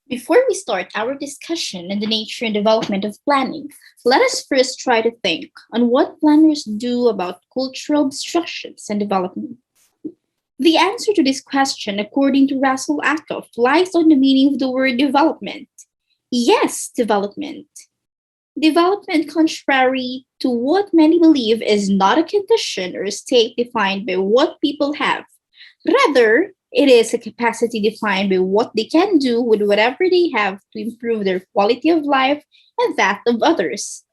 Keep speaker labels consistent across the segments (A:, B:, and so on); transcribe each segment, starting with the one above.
A: Before we start our discussion on the nature and development of planning, let us first try to think on what planners do about cultural obstructions and development. The answer to this question, according to Russell Ackoff, lies on the meaning of the word development. Yes, development. Development, contrary to what many believe, is not a condition or state defined by what people have. Rather, it is a capacity defined by what they can do with whatever they have to improve their quality of life and that of others.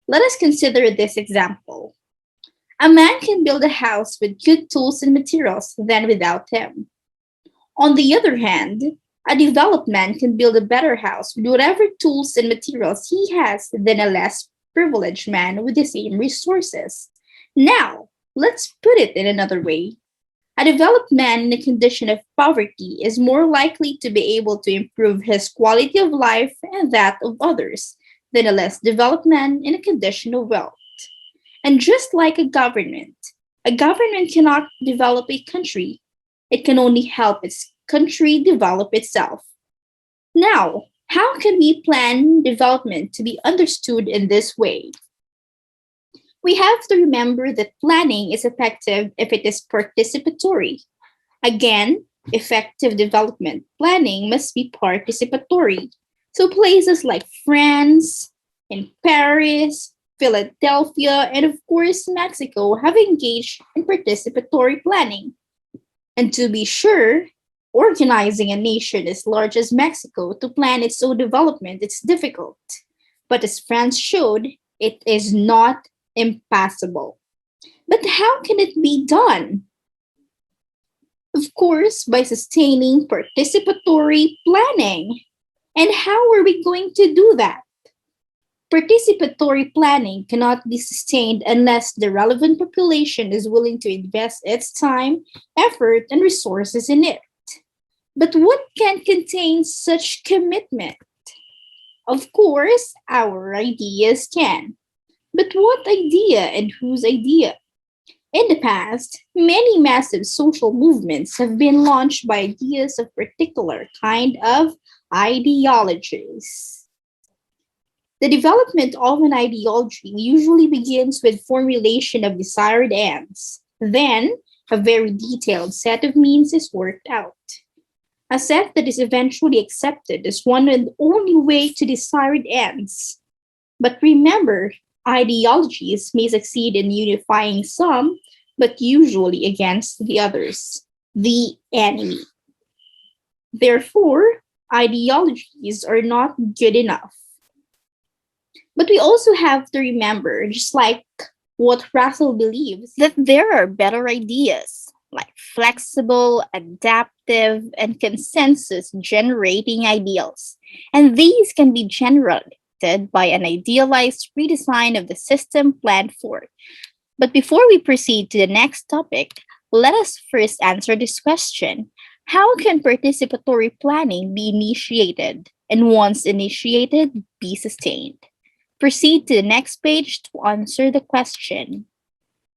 A: Let us consider this example. A man can build a house with good tools and materials than without them. On the other hand, a developed man can build a better house with whatever tools and materials he has than a less privileged man with the same resources. Now, let's put it in another way. A developed man in a condition of poverty is more likely to be able to improve his quality of life and that of others than a less developed man in a condition of wealth. And just like a government cannot develop a country, it can only help its country develop itself. Now, how can we plan development to be understood in this way? We have to remember that planning is effective if it is participatory. Again, effective development planning must be participatory. So places like France, in Paris, Philadelphia, and of course Mexico have engaged in participatory planning. And to be sure, organizing a nation as large as Mexico to plan its own development is difficult. But as France showed, it is not impossible. But how can it be done? Of course, by sustaining participatory planning. And how are we going to do that? Participatory planning cannot be sustained unless the relevant population is willing to invest its time, effort, and resources in it. But what can contain such commitment? Of course, our ideas can. But what idea and whose idea? In the past, many massive social movements have been launched by ideas of particular kind of ideologies. The development of an ideology usually begins with formulation of desired ends. Then, a very detailed set of means is worked out. A set that is eventually accepted as one and only way to desired ends. But remember, ideologies may succeed in unifying some, but usually against the others, the enemy. Therefore, ideologies are not good enough. But we also have to remember, just like what Russell believes, that there are better ideas, like flexible, adaptive, and consensus generating ideals. And these can be generated by an idealized redesign of the system planned for. But before we proceed to the next topic, let us first answer this question. How can participatory planning be initiated and once initiated, be sustained? Proceed to the next page to answer the question.